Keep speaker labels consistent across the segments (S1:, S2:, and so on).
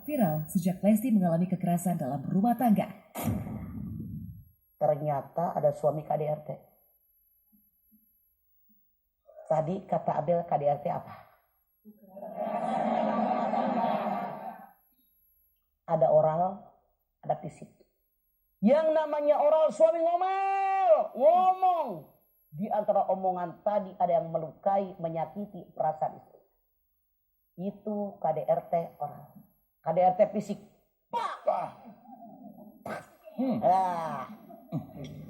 S1: viral sejak Lesti mengalami kekerasan dalam rumah tangga.
S2: Ternyata ada suami KDRT. Tadi kata Abel KDRT apa? Ada oral, ada fisik. Yang namanya oral suami ngomong. Di antara omongan tadi ada yang melukai, menyakiti perasaan istri. Itu KDRT oral. KDRT fisik.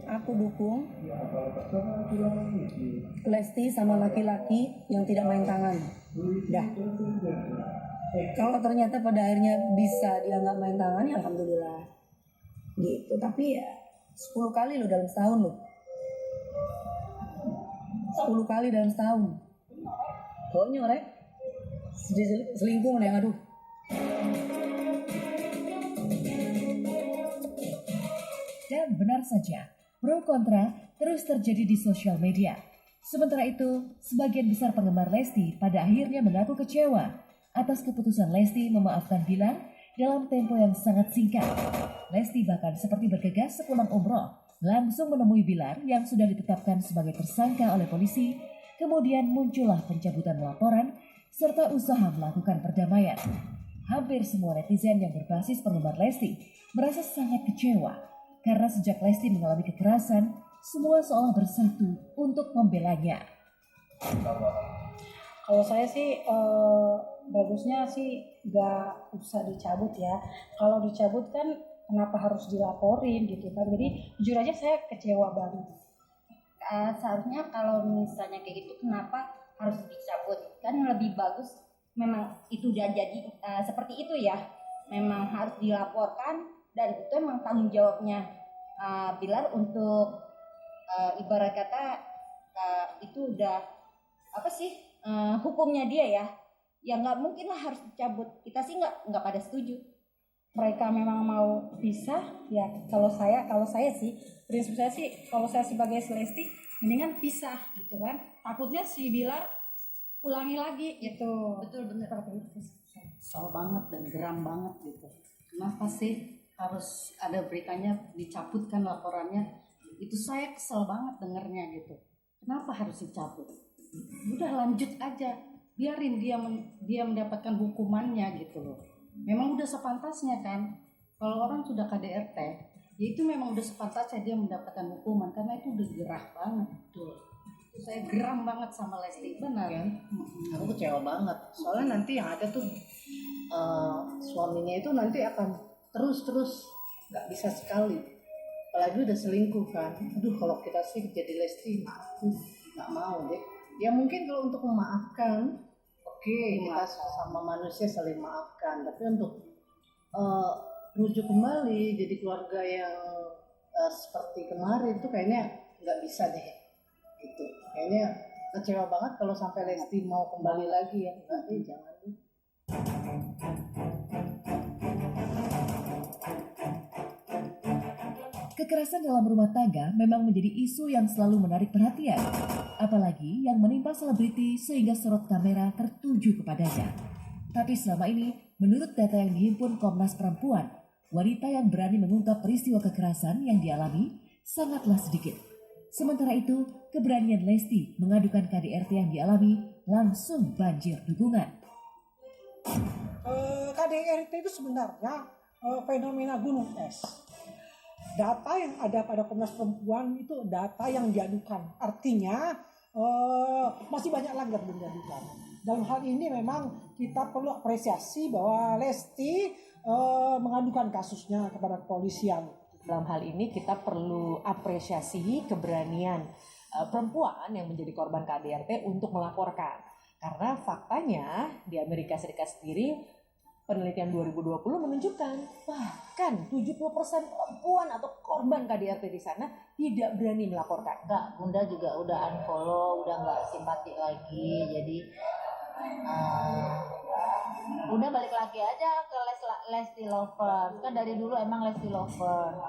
S3: Aku dukung Lesti sama laki-laki yang tidak main tangan. Dah. Kalau ternyata pada akhirnya bisa dia nggak main tangan, ya alhamdulillah. Gitu. Tapi ya 10 kali loh dalam setahun loh. 10 kali dalam setahun. Kok nyorek? Selingkuh nih, aduh.
S1: Dan benar saja, pro kontra terus terjadi di sosial media. Sementara itu, sebagian besar penggemar Lesti pada akhirnya mengaku kecewa atas keputusan Lesti memaafkan Bilar dalam tempo yang sangat singkat. Lesti bahkan seperti bergegas sepulang umroh, langsung menemui Bilar yang sudah ditetapkan sebagai tersangka oleh polisi. Kemudian muncullah pencabutan laporan serta usaha melakukan perdamaian. Hampir semua netizen yang berbasis penggemar Lesti merasa sangat kecewa karena sejak Lesti mengalami kekerasan, semua seolah bersatu untuk membelanya.
S3: Kalau saya sih bagusnya sih nggak usah dicabut ya. Kalau dicabut kan kenapa harus dilaporin gitu kan. Jadi jujur aja saya kecewa banget.
S4: Seharusnya kalau misalnya kayak gitu kenapa harus dicabut? Kan lebih bagus memang itu udah jadi seperti itu ya. Memang harus dilaporkan dan itu emang tanggung jawabnya Bilar untuk ibarat kata itu udah apa sih hukumnya dia ya. Ya nggak mungkin lah harus dicabut. Kita sih nggak pada setuju.
S3: Mereka memang mau pisah ya. Kalau saya sih prinsip saya sih kalau saya sebagai Lesti mendingan pisah gitu kan. Takutnya si Bilar ulangi lagi gitu.
S4: Betul bener.
S5: Kesal banget dan geram banget gitu. Kenapa sih harus ada beritanya dicabutkan laporannya? Itu saya kesel banget dengernya gitu. Kenapa harus dicabut? Udah lanjut aja, biarin dia mendapatkan hukumannya gitu loh. Memang udah sepantasnya kan. Kalau orang sudah KDRT, ya itu memang udah sepantasnya dia mendapatkan hukuman karena itu udah gerah banget tuh. Saya geram banget sama Lesti, benar kan?
S6: Aku kecewa banget soalnya nanti yang ada tuh suaminya itu nanti akan terus nggak bisa sekali, apalagi udah selingkuh kan. Aduh, kalau kita sih jadi Lesti nggak mau deh ya. Mungkin kalau untuk memaafkan oke, kita sama manusia saling maafkan, tapi untuk rujuk kembali jadi keluarga yang seperti kemarin itu kayaknya nggak bisa deh gitu. Kayaknya kecewa banget kalau sampai Lesti mau kembali lagi ya. Enggak deh, jangan deh.
S1: Kekerasan dalam rumah tangga memang menjadi isu yang selalu menarik perhatian, apalagi yang menimpa selebriti sehingga sorot kamera tertuju kepadanya. Tapi selama ini, menurut data yang dihimpun Komnas Perempuan, wanita yang berani mengungkap peristiwa kekerasan yang dialami sangatlah sedikit. Sementara itu, keberanian Lesti mengadukan KDRT yang dialami langsung banjir dukungan.
S7: KDRT itu sebenarnya fenomena gunung es. Data yang ada pada Komnas Perempuan itu data yang diadukan. Artinya masih banyak lagi yang belum diadukan. Dalam hal ini memang kita perlu apresiasi bahwa Lesti mengadukan kasusnya kepada kepolisian.
S8: Dalam hal ini kita perlu apresiasi keberanian perempuan yang menjadi korban KDRT untuk melaporkan. Karena faktanya di Amerika Serikat sendiri penelitian 2020 menunjukkan bahkan 70% perempuan atau korban KDRT di sana tidak berani melaporkan.
S4: Enggak, Bunda juga udah unfollow, udah nggak simpati lagi. Jadi udah balik lagi aja ke Lesti Lovers. Kan dari dulu emang Lesti Lovers.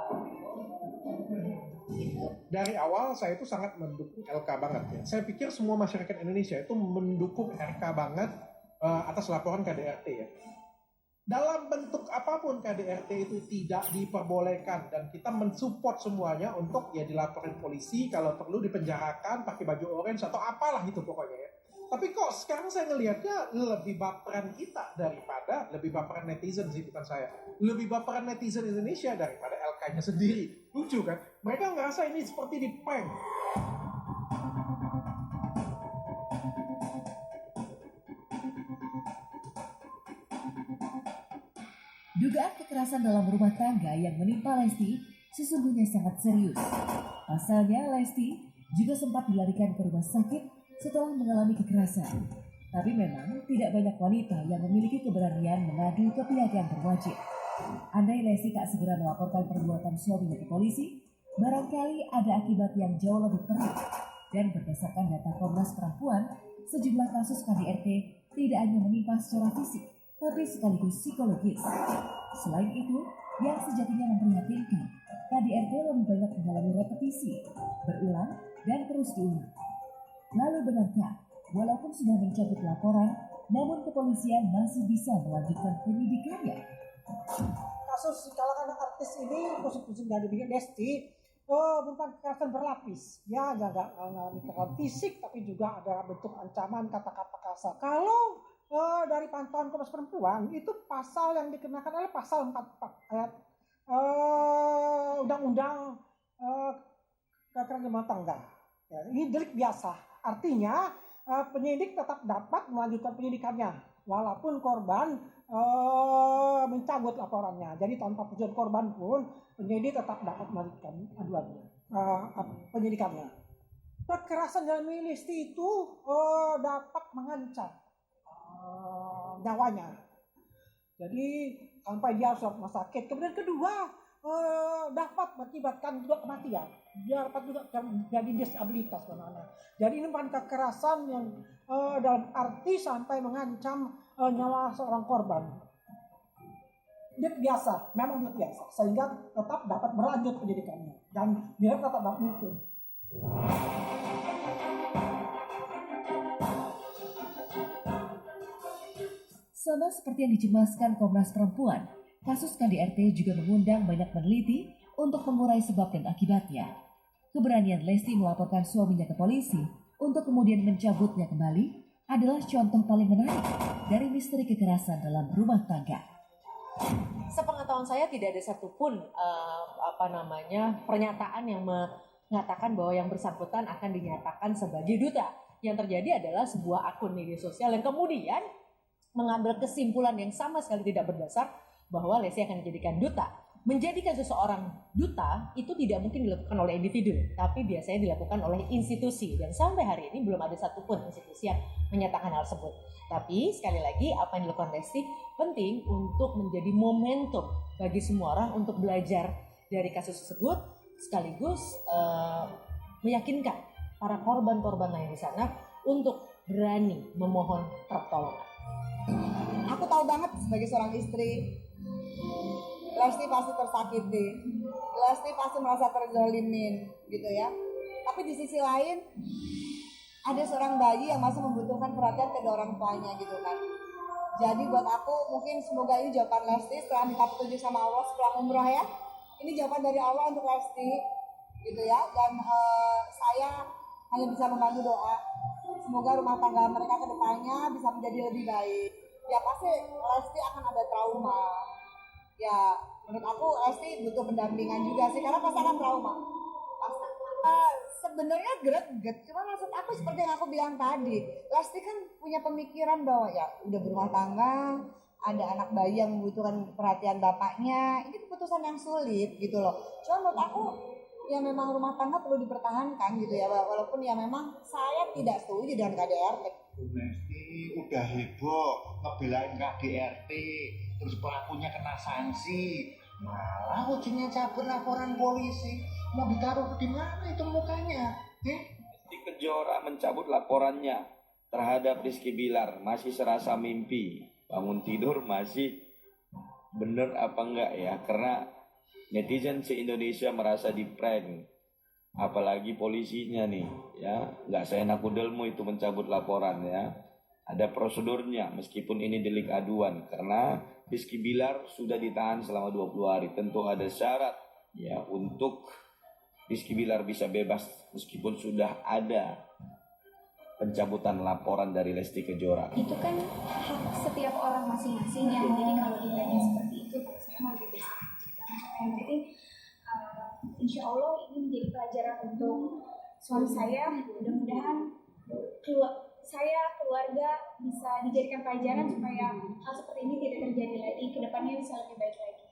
S4: Gitu.
S9: Dari awal saya itu sangat mendukung LK banget ya. Saya pikir semua masyarakat Indonesia itu mendukung RK banget atas laporan KDRT ya. dalam bentuk apapun KDRT itu tidak diperbolehkan, dan kita mensupport semuanya untuk ya dilaporin polisi, kalau perlu dipenjarakan pakai baju orange atau apalah itu pokoknya ya. Tapi kok sekarang saya ngelihatnya lebih baperan kita daripada, lebih baperan netizen sih, bukan saya, lebih baperan netizen Indonesia daripada LK-nya sendiri. Lucu kan, mereka ngerasa ini seperti di prank.
S1: Dugaan kekerasan dalam rumah tangga yang menimpa Lesti sesungguhnya sangat serius. Pasalnya, Lesti juga sempat dilarikan ke rumah sakit setelah mengalami kekerasan. Tapi memang tidak banyak wanita yang memiliki keberanian mengadu ke pihak yang berwajib. Andai Lesti tak segera melaporkan perbuatan suaminya ke polisi, barangkali ada akibat yang jauh lebih perih. Dan berdasarkan data Komnas Perempuan, sejumlah kasus KDRT tidak hanya menimpa secara fisik, tapi sekaligus psikologis. Selain itu, yang sejatinya memprihatinkan, KDRT lebih banyak mengalami repetisi, berulang, dan terus diulang. Lalu benarkah, walaupun sudah mencabut laporan, namun kepolisian masih bisa melanjutkan penyidikannya?
S7: Kasus di kalangan artis ini khusus dari Lesti bukan kekerasan berlapis, ya nggak kekerasan fisik, tapi juga ada bentuk ancaman kata-kata kasar. Kalau dari pantauan Komnas Perempuan itu pasal yang dikenakan adalah pasal 44 ayat Undang-Undang Kekerasan Rumah Tangga. Ya, ini delik biasa, artinya penyidik tetap dapat melanjutkan penyidikannya walaupun korban mencabut laporannya. Jadi tanpa persetujuan korban pun penyidik tetap dapat melanjutkan aduannya, penyidikannya. Kekerasan dalam Lesti itu dapat mengancam nyawanya. Jadi sampai dia harus rumah sakit. Kemudian kedua, dapat mengakibatkan juga kematian. Dia dapat juga jadi disabilitas anak-anak. Jadi ini bukan kekerasan yang dalam arti sampai mengancam nyawa seorang korban. Dia biasa, memang dia biasa, sehingga tetap dapat berlanjut pendidikannya dan dia tetap dapat mungkin.
S1: Sama seperti yang dicemaskan Komnas Perempuan, kasus KDRT juga mengundang banyak peneliti untuk mengurai sebab dan akibatnya. Keberanian Lesti melaporkan suaminya ke polisi untuk kemudian mencabutnya kembali adalah contoh paling menarik dari misteri kekerasan dalam rumah tangga.
S8: Sepengetahuan saya tidak ada satupun pernyataan yang mengatakan bahwa yang bersangkutan akan dinyatakan sebagai duta. Yang terjadi adalah sebuah akun media sosial yang kemudian mengambil kesimpulan yang sama sekali tidak berdasar bahwa Lesti akan dijadikan duta. Menjadikan seseorang duta itu tidak mungkin dilakukan oleh individu, tapi biasanya dilakukan oleh institusi. Dan sampai hari ini belum ada satupun institusi yang menyatakan hal tersebut. Tapi sekali lagi apa yang dilakukan Lesti penting untuk menjadi momentum bagi semua orang untuk belajar dari kasus tersebut, sekaligus meyakinkan para korban-korban lain di sana untuk berani memohon pertolongan.
S10: Aku tahu banget sebagai seorang istri, Lesti pasti tersakiti, Lesti pasti merasa terzalimin gitu ya. Tapi di sisi lain ada seorang bayi yang masih membutuhkan perhatian kedua orang tuanya gitu kan. Jadi buat aku mungkin semoga ini jawaban Lesti setelah minta petunjuk sama Allah setelah umrah ya. Ini jawaban dari Allah untuk Lesti gitu ya. Dan saya hanya bisa membantu doa. Semoga rumah tangga mereka ke depannya bisa menjadi lebih baik. Ya pasti Lesti akan ada trauma. Ya menurut aku Lesti butuh pendampingan juga sih karena pasti akan trauma. Pasti. Sebenarnya greget, cuma maksud aku seperti yang aku bilang tadi, Lesti kan punya pemikiran bahwa ya udah berumah tangga, ada anak bayi yang membutuhkan perhatian bapaknya, ini keputusan yang sulit gitu loh. Cuma menurut aku ya memang rumah tangga perlu dipertahankan gitu ya, walaupun ya memang saya tidak setuju dengan KDRT.
S11: Lesti udah heboh ngebelain KDRT, terus pelakunya kena sanksi, malah ujungnya cabut laporan polisi. Mau ditaruh di mana itu mukanya?
S12: Lesti Kejora mencabut laporannya terhadap Rizky Bilar, masih serasa mimpi. Bangun tidur masih bener apa enggak ya? Karena netizen se-Indonesia merasa di-prank. Apalagi polisinya nih, ya. Enggak seenak kudelmu itu mencabut laporan ya. Ada prosedurnya meskipun ini delik aduan, karena Rizky Bilar sudah ditahan selama 20 hari. Tentu ada syarat ya untuk Rizky Bilar bisa bebas meskipun sudah ada pencabutan laporan dari Lesti Kejora.
S13: Itu kan hak setiap orang masing-masing ya. Jadi kalau ditanya seperti itu, saya mau lebih biasa aja. Yang penting, insya Allah ini menjadi pelajaran untuk suami saya. Mudah-mudahan keluarga bisa dijadikan pelajaran supaya hal seperti ini tidak terjadi lagi. Kedepannya bisa lebih baik lagi.